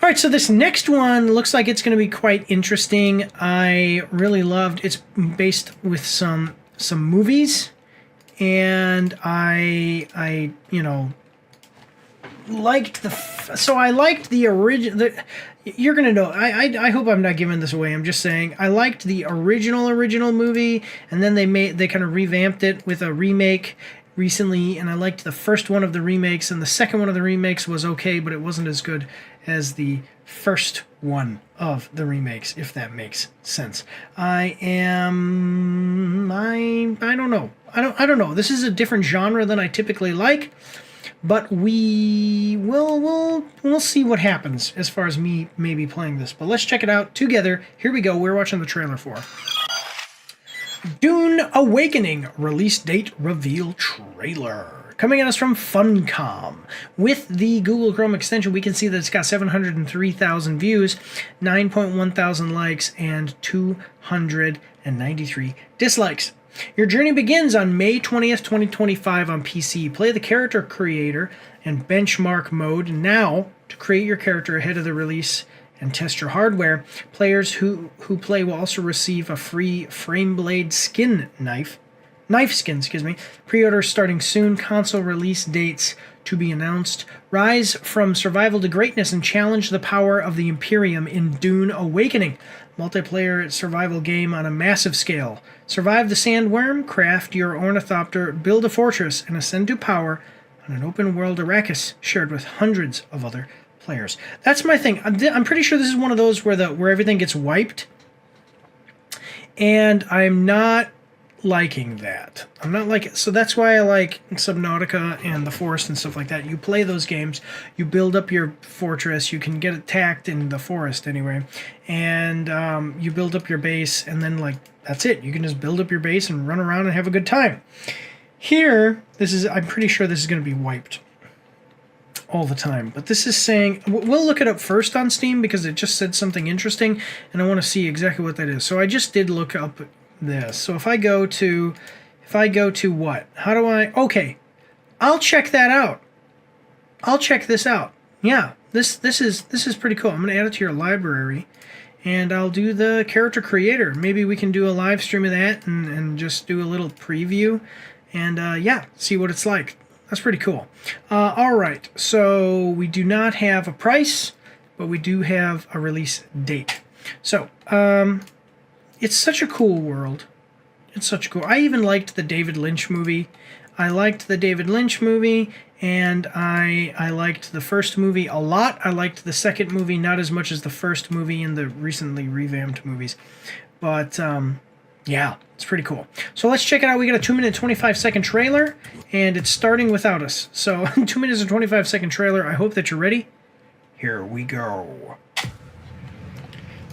All right, so this next one looks like it's going to be quite interesting. I really loved. It's based with some movies, and I you know liked the. So I liked the original. You're gonna know. I hope I'm not giving this away. I'm just saying I liked the original movie, and then they kind of revamped it with a remake recently, and I liked the first one of the remakes, and the second one of the remakes was okay, but it wasn't as good as the first one of the remakes, if that makes sense. I don't know. I don't know. This is a different genre than I typically like, but we'll see what happens as far as me maybe playing this. But let's check it out together. Here we go. We're watching the trailer for Dune Awakening release date reveal trailer. Coming at us from Funcom. With the Google Chrome extension, we can see that it's got 703,000 views, 9.1 thousand likes, and 293 dislikes. Your journey begins on May 20th, 2025 on PC. Play the character creator and benchmark mode now to create your character ahead of the release and test your hardware. Players who play will also receive a free frame blade knife skin, Pre-order starting soon. Console release dates to be announced. Rise from survival to greatness and challenge the power of the Imperium in Dune Awakening. Multiplayer survival game on a massive scale. Survive the sandworm, craft your ornithopter, build a fortress, and ascend to power on an open world Arrakis shared with hundreds of other players. That's my thing. I'm pretty sure this is one of those where everything gets wiped, and I'm not liking that. I'm not like it. So that's why I like Subnautica and The Forest and stuff like that. You play those games, you build up your fortress, you can get attacked in the forest anyway, and you build up your base, and then like that's it. You can just build up your base and run around and have a good time. Here, I'm pretty sure this is going to be wiped all the time, but this is saying, we'll look it up first on Steam because it just said something interesting, and I want to see exactly what that is. So I just did look up this. So if I go to what? How do I? Okay, I'll check that out. I'll check this out. Yeah, this is pretty cool. I'm gonna add it to your library, and I'll do the character creator. Maybe we can do a live stream of that and just do a little preview, and yeah, see what it's like. That's pretty cool. All right, so we do not have a price, but we do have a release date. So it's such a cool world. It's such cool. I even liked the David Lynch movie. I liked the David Lynch movie, and I liked the first movie a lot. I liked the second movie not as much as the first movie in the recently revamped movies. But yeah, it's pretty cool. So let's check it out. We got a 2-minute 25-second trailer, and it's starting without us. So 2 minutes and 25-second trailer. I hope that you're ready. Here we go.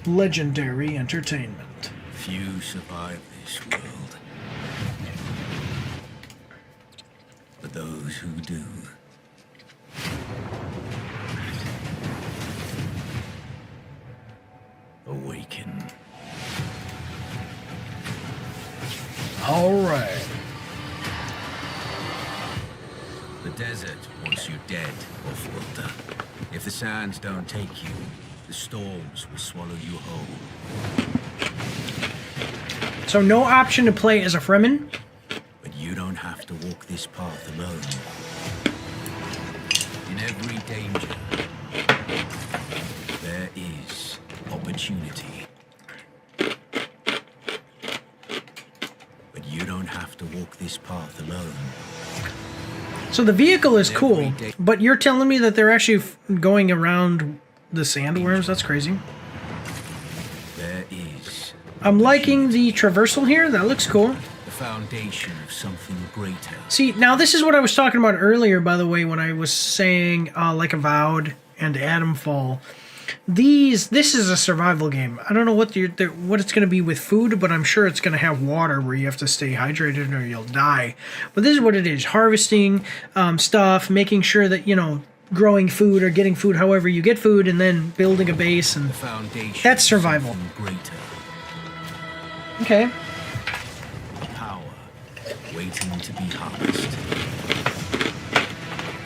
Legendary entertainment. Few survive this world, but those who do awaken. All right. The desert wants you dead, Off-Worlder. If the sands don't take you, the storms will swallow you whole. So no option to play as a Fremen? But you don't have to walk this path alone. In every danger, there is opportunity. But you don't have to walk this path alone. So the vehicle is cool, but you're telling me that they're actually going around the sandworms? That's crazy. I'm liking the traversal here. That looks cool. The foundation of something greater. See, now this is what I was talking about earlier, by the way, when I was saying like Avowed and Atomfall. This is a survival game. I don't know what it's going to be with food, but I'm sure it's going to have water where you have to stay hydrated or you'll die. But this is what it is: harvesting stuff, making sure that growing food or getting food, however you get food, and then building a base, and that's survival. Okay. Power waiting to be harnessed.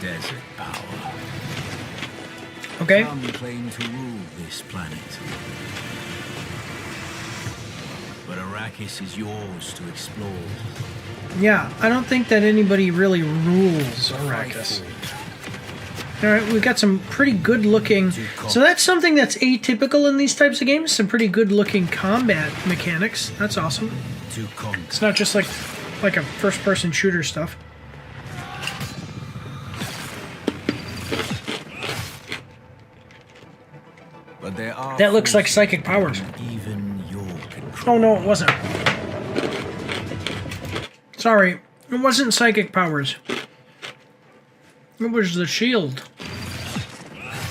Desert power. Okay? Some claim to rule this planet. But Arrakis is yours to explore. Yeah, I don't think that anybody really rules Arrakis. Alright, we've got some pretty good looking... So that's something that's atypical in these types of games. Some pretty good looking combat mechanics. That's awesome. It's not just like a first person shooter stuff. But there are That looks like psychic powers. Even your control. Oh no, it wasn't. Sorry, it wasn't psychic powers. It was the shield.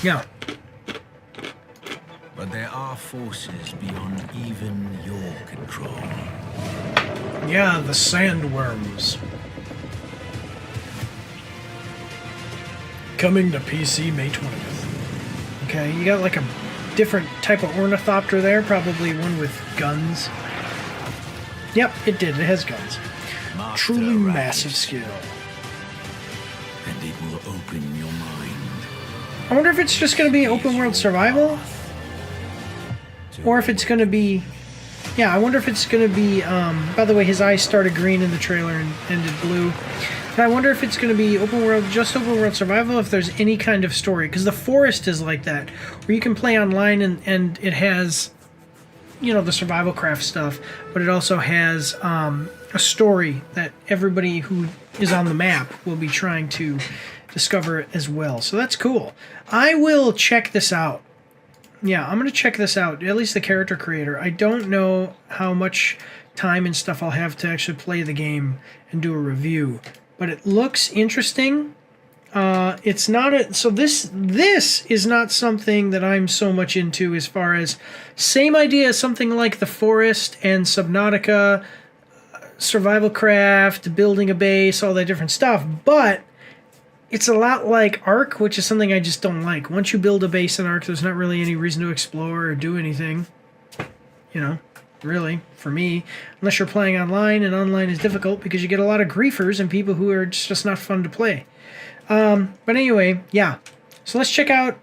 Yeah. But there are forces beyond even your control. Yeah, the sandworms. Coming to PC May 20th. Okay, you got like a different type of ornithopter there, probably one with guns. Yep, it did. It has guns. Master Truly Arrakis, massive skill. and it will open your mind. I wonder if it's just going to be open world survival, or if it's going to be... Yeah, I wonder if it's going to be... by the way, his eyes started green in the trailer and ended blue. But I wonder if it's going to be open world, just open world survival, if there's any kind of story. Because the Forest is like that, where you can play online and it has, you know, the survival craft stuff, but it also has a story that everybody who is on the map will be trying to discover as well. So that's cool. I will check this out. Yeah, I'm going to check this out, at least the character creator. I don't know how much time and stuff I'll have to actually play the game and do a review, but it looks interesting. It's not a... So this is not something that I'm so much into as far as... Same idea as something like The Forest and Subnautica, survival craft, building a base, all that different stuff, but... It's a lot like Ark, which is something I just don't like. Once you build a base in Ark, there's not really any reason to explore or do anything. You know, really, for me. Unless you're playing online, and online is difficult because you get a lot of griefers and people who are just not fun to play. But anyway, yeah. So let's check out...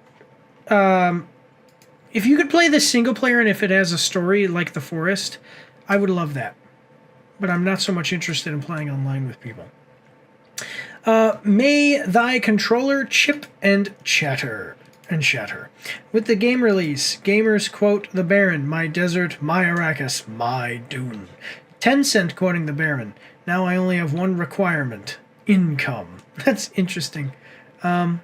if you could play this single player and if it has a story like The Forest, I would love that. But I'm not so much interested in playing online with people. May thy controller chip and chatter. With the game release, gamers quote the Baron, my desert, my Arrakis, my Dune. Tencent quoting the Baron, now I only have one requirement, income. That's interesting. Yeah,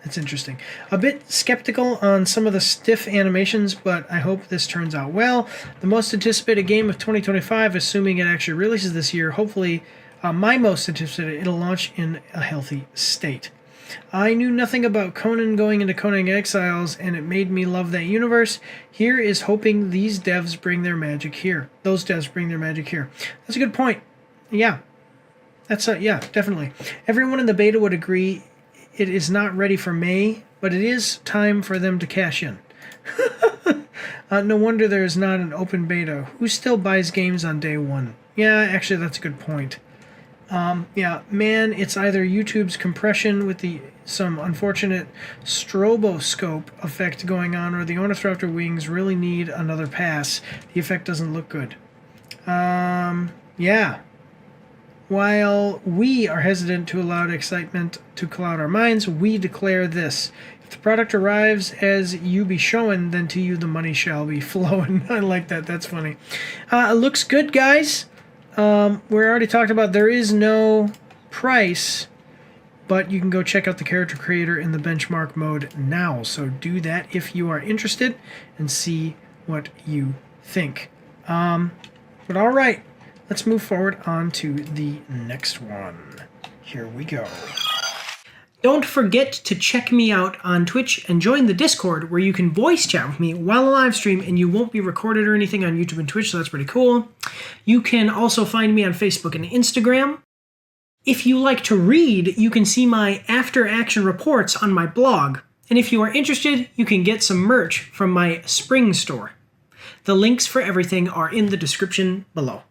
that's interesting. A bit skeptical on some of the stiff animations, but I hope this turns out well. The most anticipated game of 2025, assuming it actually releases this year, hopefully... my most anticipated, it'll launch in a healthy state. I knew nothing about Conan going into Conan Exiles, and it made me love that universe. Here is hoping these devs bring their magic here. Those devs bring their magic here. That's a good point. Yeah. That's yeah, definitely. Everyone in the beta would agree it is not ready for May, but it is time for them to cash in. No wonder there is not an open beta. Who still buys games on day one? Yeah, actually, that's a good point. Yeah, man, it's either YouTube's compression with some unfortunate stroboscope effect going on, or the ornithopter wings really need another pass. The effect doesn't look good. Yeah. While we are hesitant to allow excitement to cloud our minds, we declare this. If the product arrives as you be showing, then to you the money shall be flowing. I like that. That's funny. It looks good, guys. We already talked about there is no price, but you can go check out the character creator in the benchmark mode now. So do that if you are interested and see what you think. But all right, let's move forward on to the next one. Here we go. Don't forget to check me out on Twitch and join the Discord where you can voice chat with me while I live stream, and you won't be recorded or anything on YouTube and Twitch, so that's pretty cool. You can also find me on Facebook and Instagram. If you like to read, you can see my after-action reports on my blog. And if you are interested, you can get some merch from my spring store. The links for everything are in the description below.